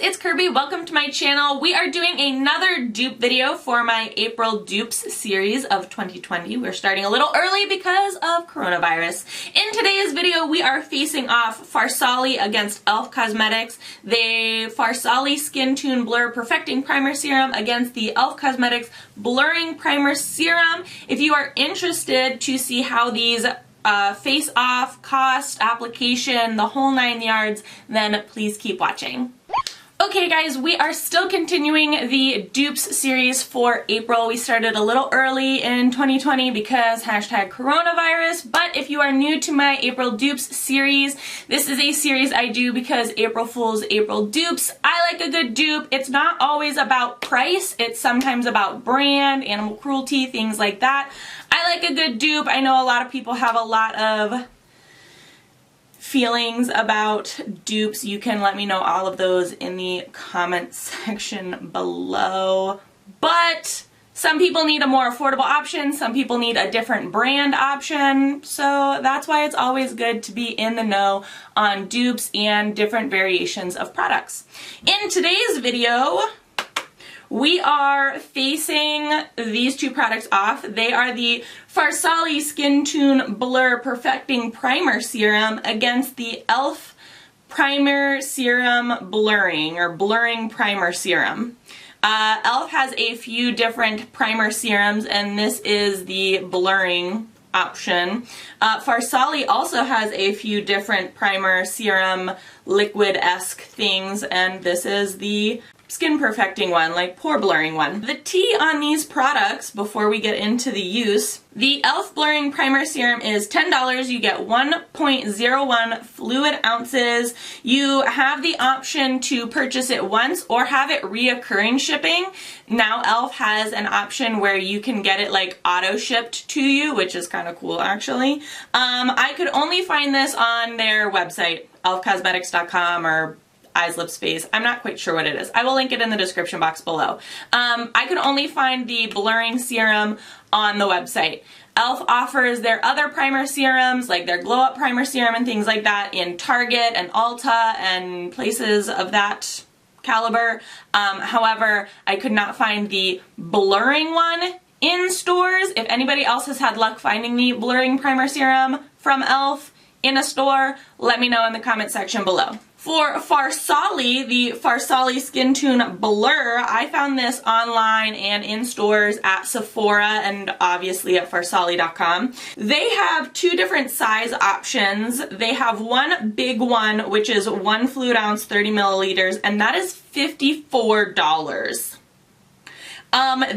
it's Kirby. Welcome to my channel. We are doing another dupe video for my April dupes series of 2020. We're starting a little early because of coronavirus. In today's video, we are facing off Farsali against e.l.f. Cosmetics, the Farsali Skintune Blur Perfecting Primer Serum against the e.l.f. Cosmetics Blurring Primer Serum. If you are interested to see how these face off, cost, application, the whole 9 yards, then please keep watching. Okay guys, we are still continuing the dupes series for April. We started a little early in 2020 because hashtag coronavirus, but if you are new to my April dupes series, this is a series I do because April Fool's April dupes. I like a good dupe. It's not always about price, it's sometimes about brand, animal cruelty, things like that. I like a good dupe. I know a lot of people have a lot of feelings about dupes. You can let me know all of those in the comment section below. But some people need a more affordable option, some people need a different brand option, so that's why it's always good to be in the know on dupes and different variations of products. In today's video, we are facing these two products off. They are the Farsali Skintune Blur Perfecting Primer Serum against the e.l.f. Primer Serum Blurring, or Blurring Primer Serum. e.l.f. has a few different primer serums, and this is the blurring option. Farsali also has a few different primer serum liquid-esque things, and this is the skin perfecting one, like pore blurring one. The tea on these products before we get into the use: the e.l.f. Blurring Primer Serum is $10. You get 1.01 fluid ounces. You have the option to purchase it once or have it reoccurring shipping. Now e.l.f. has an option where you can get it like auto shipped to you, which is kind of cool actually. I could only find this on their website, elfcosmetics.com or Eyes, Lips, Face. I'm not quite sure what it is. I will link it in the description box below. I could only find the blurring serum on the website. e.l.f. offers their other primer serums, like their Glow Up Primer Serum and things like that, in Target and Ulta and places of that caliber. However, I could not find the blurring one in stores. If anybody else has had luck finding the blurring primer serum from e.l.f. in a store, let me know in the comment section below. For Farsali, the Farsali Skintune Blur, I found this online and in stores at Sephora and obviously at Farsali.com. They have two different size options. They have one big one, which is 1 fluid ounce, 30 milliliters, and that is $54.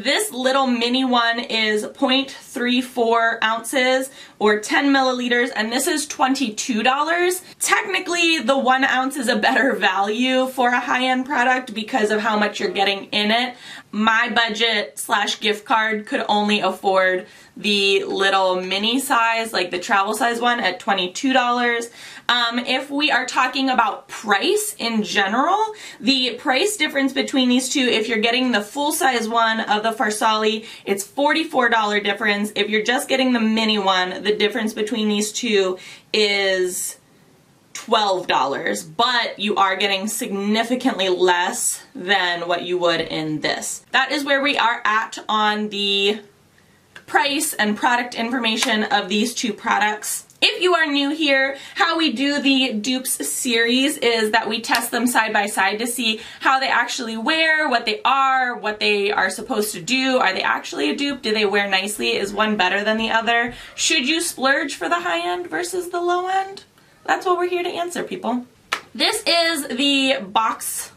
This little mini one is 0.34 ounces or 10 milliliters, and this is $22. Technically, the 1 ounce is a better value for a high-end product because of how much you're getting in it. My budget / gift card could only afford the little mini size, like the travel size one, at $22. If we are talking about price in general, the price difference between these two, if you're getting the full size one of the Farsali, it's $44 difference. If you're just getting the mini one, the difference between these two is $12, but you are getting significantly less than what you would in this. That is where we are at on the price and product information of these two products. If you are new here, how we do the dupes series is that we test them side by side to see how they actually wear, what they are supposed to do. Are they actually a dupe? Do they wear nicely? Is one better than the other? Should you splurge for the high end versus the low end? That's what we're here to answer, people. This is the box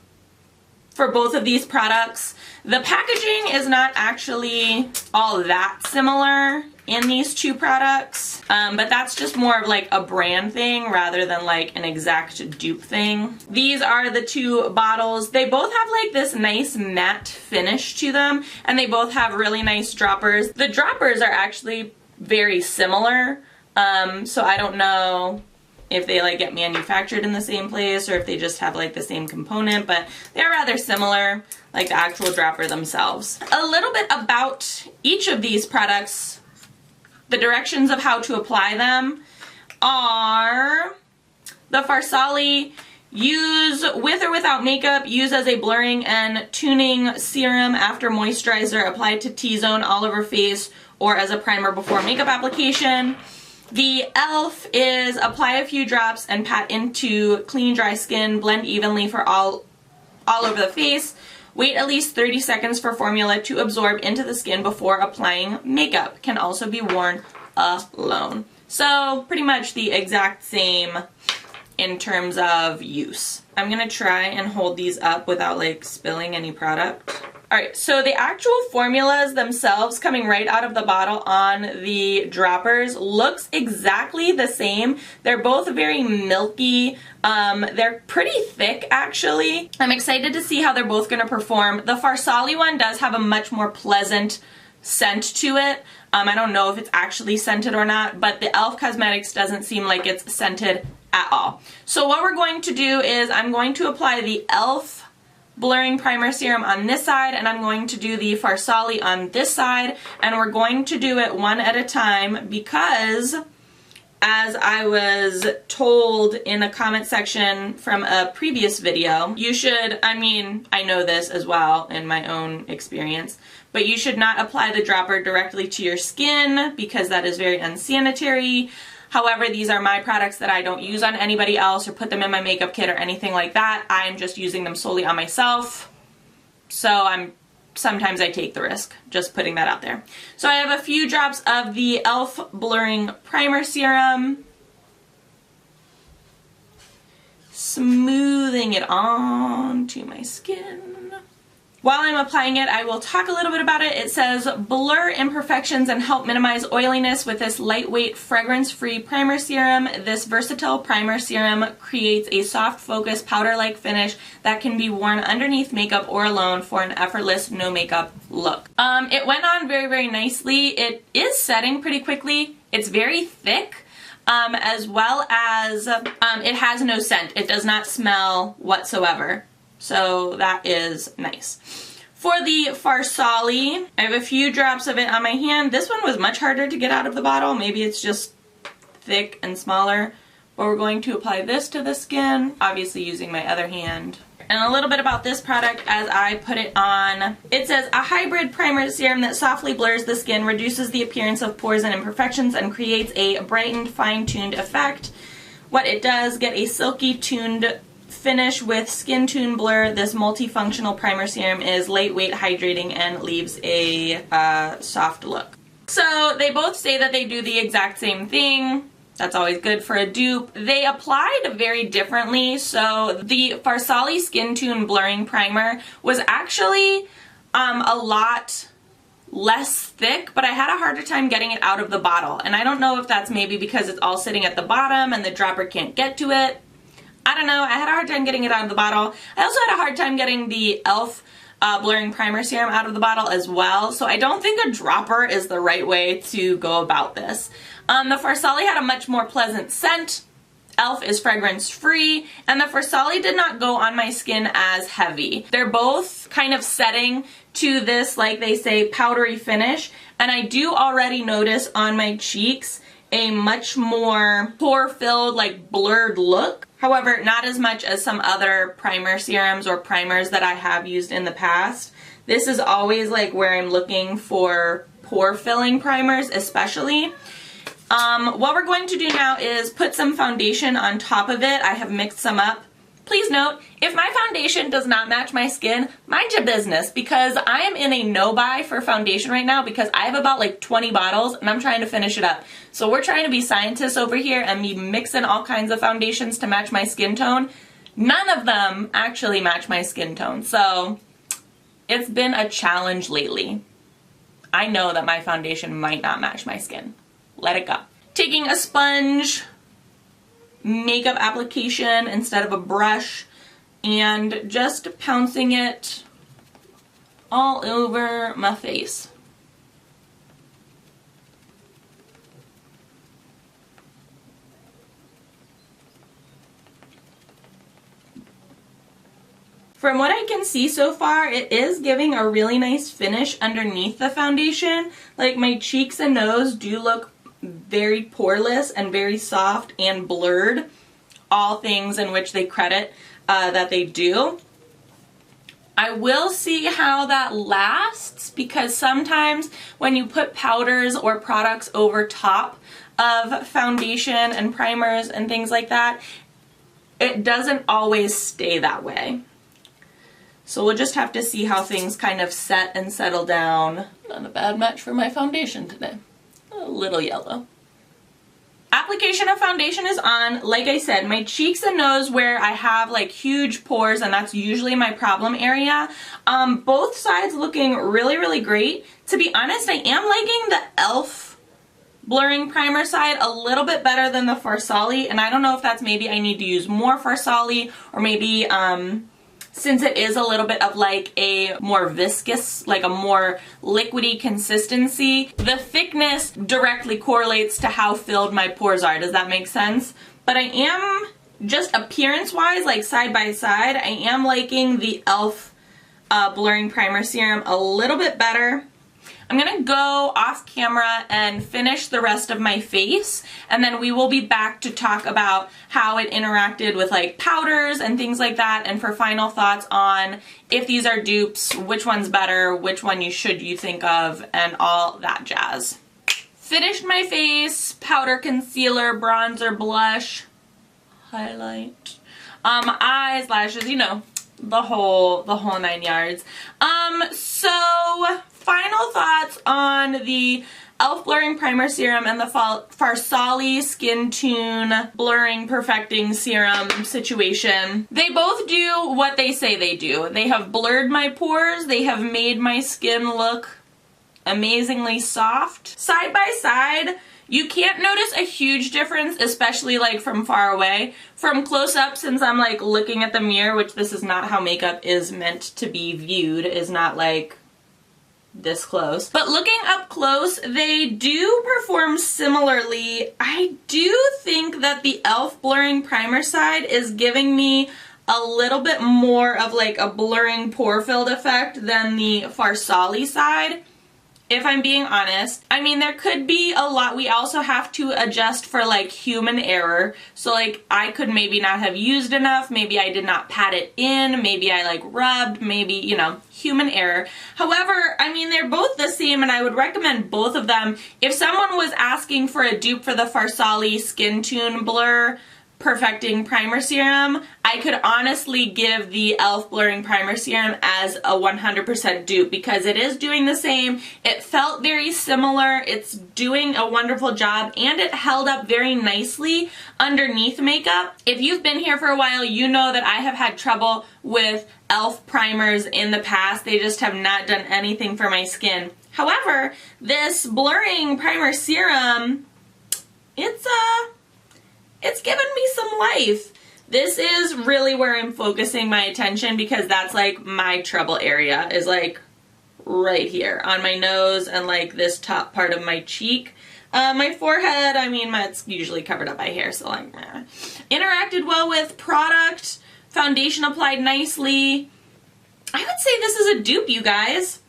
for both of these products. The packaging is not actually all that similar in these two products, but that's just more of like a brand thing rather than like an exact dupe thing. These are the two bottles. They both have like this nice matte finish to them, and they both have really nice droppers. The droppers are actually very similar, so I don't know if they like get manufactured in the same place or if they just have like the same component, but they're rather similar, like the actual dropper themselves. A little bit about each of these products. The directions of how to apply them are: the Farsali Use with or without makeup, use as a blurring and tuning serum after moisturizer, applied to T-zone, all over face, or as a primer before makeup application. The e.l.f. is apply a few drops and pat into clean, dry skin, blend evenly for all over the face. Wait at least 30 seconds for formula to absorb into the skin before applying makeup. Can also be worn alone. So pretty much the exact same in terms of use. I'm gonna try and hold these up without like spilling any product. Alright, so the actual formulas themselves coming right out of the bottle on the droppers looks exactly the same. They're both very milky. They're pretty thick actually. I'm excited to see how they're both gonna perform. The Farsali one does have a much more pleasant scent to it. I don't know if it's actually scented or not, but the e.l.f. Cosmetics doesn't seem like it's scented at all. So what we're going to do is I'm going to apply the e.l.f. blurring primer serum on this side, and I'm going to do the Farsali on this side, and we're going to do it one at a time because, as I was told in a comment section from a previous video, you should, I mean, I know this as well in my own experience, but you should not apply the dropper directly to your skin because that is very unsanitary. However, these are my products that I don't use on anybody else or put them in my makeup kit or anything like that. I am just using them solely on myself. So sometimes I take the risk, just putting that out there. So I have a few drops of the e.l.f. Blurring Primer Serum. Smoothing it onto my skin. While I'm applying it, I will talk a little bit about it. It says, blur imperfections and help minimize oiliness with this lightweight, fragrance-free primer serum. This versatile primer serum creates a soft, focused, powder-like finish that can be worn underneath makeup or alone for an effortless, no makeup look. It went on very, very nicely. It is setting pretty quickly. It's very thick. As well as it has no scent. It does not smell whatsoever. So that is nice. For the Farsali, I have a few drops of it on my hand. This one was much harder to get out of the bottle. Maybe it's just thick and smaller. But we're going to apply this to the skin, obviously using my other hand. And a little bit about this product as I put it on. It says, a hybrid primer serum that softly blurs the skin, reduces the appearance of pores and imperfections, and creates a brightened, fine-tuned effect. What it does, get a silky tuned finish with skin tune blur. This multifunctional primer serum is lightweight, hydrating, and leaves a soft look. So they both say that they do the exact same thing. That's always good for a dupe. They applied very differently. So the Farsali Skintune Blurring Primer was actually a lot less thick, but I had a harder time getting it out of the bottle. And I don't know if that's maybe because it's all sitting at the bottom and the dropper can't get to it. I don't know. I had a hard time getting it out of the bottle. I also had a hard time getting the e.l.f. Blurring Primer Serum out of the bottle as well. So I don't think a dropper is the right way to go about this. The Farsali had a much more pleasant scent. e.l.f. is fragrance free, and the Farsali did not go on my skin as heavy. They're both kind of setting to this, like they say, powdery finish, and I do already notice on my cheeks a much more pore-filled, like blurred look. However, not as much as some other primer serums or primers that I have used in the past. This is always like where I'm looking for pore-filling primers, especially. What we're going to do now is put some foundation on top of it. I have mixed some up. Please note, if my foundation does not match my skin, mind your business, because I am in a no-buy for foundation right now because I have about like 20 bottles and I'm trying to finish it up. So we're trying to be scientists over here and be mixing all kinds of foundations to match my skin tone. None of them actually match my skin tone, so it's been a challenge lately. I know that my foundation might not match my skin. Let it go. Taking a sponge makeup application instead of a brush and just pouncing it all over my face. From what I can see so far, it is giving a really nice finish underneath the foundation. Like my cheeks and nose do look very poreless and very soft and blurred all things in which they credit that they do. I will see how that lasts, because sometimes when you put powders or products over top of foundation and primers and things like that, it doesn't always stay that way. So we'll just have to see how things kind of set and settle down. Not a bad match for my foundation today. A little yellow. Application of foundation is on. Like I said, my cheeks and nose where I have like huge pores, and that's usually my problem area. Both sides looking really, really great. To be honest, I am liking the e.l.f. blurring primer side a little bit better than the Farsali, and I don't know if that's maybe I need to use more Farsali, or maybe since it is a little bit of like a more viscous, like a more liquidy consistency, the thickness directly correlates to how filled my pores are. Does that make sense? But I am, just appearance-wise, like side by side, I am liking the e.l.f. blurring primer serum a little bit better. I'm gonna go off camera and finish the rest of my face, and then we will be back to talk about how it interacted with like powders and things like that, and for final thoughts on if these are dupes, which one's better, which one you think of, and all that jazz. Finished my face, powder, concealer, bronzer, blush, highlight, eyes, lashes, you know, the whole 9 yards. So final thoughts on the e.l.f. blurring primer serum and the Farsali Skintune blurring perfecting serum situation. They both do what they say they do. They have blurred my pores. They have made my skin look amazingly soft. Side by side, you can't notice a huge difference, especially like from far away. From close up, since I'm like looking at the mirror, which this is not how makeup is meant to be viewed, is not like this close. But looking up close, they do perform similarly. I do think that the e.l.f. blurring primer side is giving me a little bit more of like a blurring pore filled effect than the Farsali side, if I'm being honest. I mean, there could be a lot. We also have to adjust for like human error. So like I could maybe not have used enough. Maybe I did not pat it in. Maybe I like rubbed. Maybe, you know, human error. However, I mean, they're both the same, and I would recommend both of them. If someone was asking for a dupe for the Farsali Skintune Blur Perfecting Primer Serum, I could honestly give the e.l.f. blurring primer serum as a 100% dupe, because it is doing the same. It felt very similar. It's doing a wonderful job, and it held up very nicely underneath makeup. If you've been here for a while, you know that I have had trouble with e.l.f. primers in the past. They just have not done anything for my skin. However, this blurring primer serum, it's given me some life. This is really where I'm focusing my attention, because that's like my trouble area, is like right here on my nose and like this top part of my cheek. My forehead, I mean, it's usually covered up by hair, so like, interacted well with product. Foundation applied nicely. I would say this is a dupe, you guys.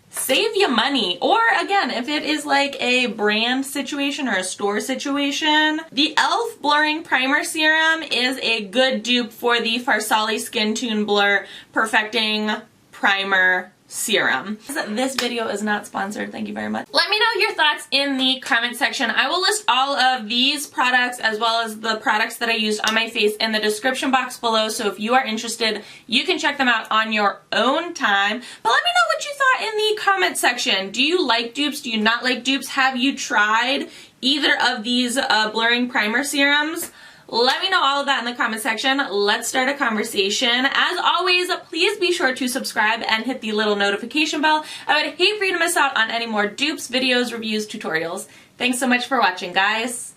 Save you money. Or again, if it is like a brand situation or a store situation, the e.l.f. blurring primer serum is a good dupe for the Farsali Skintune Blur Perfecting Primer Serum. This video is not sponsored, thank you very much. Let me know your thoughts in the comment section. I will list all of these products as well as the products that I used on my face in the description box below, so if you are interested, you can check them out on your own time. But let me know what you thought in the comment section. Do you like dupes? Do you not like dupes? Have you tried either of these blurring primer serums? Let me know all of that in the comment section. Let's start a conversation. As always, please be sure to subscribe and hit the little notification bell. I would hate for you to miss out on any more dupes, videos, reviews, tutorials. Thanks so much for watching, guys.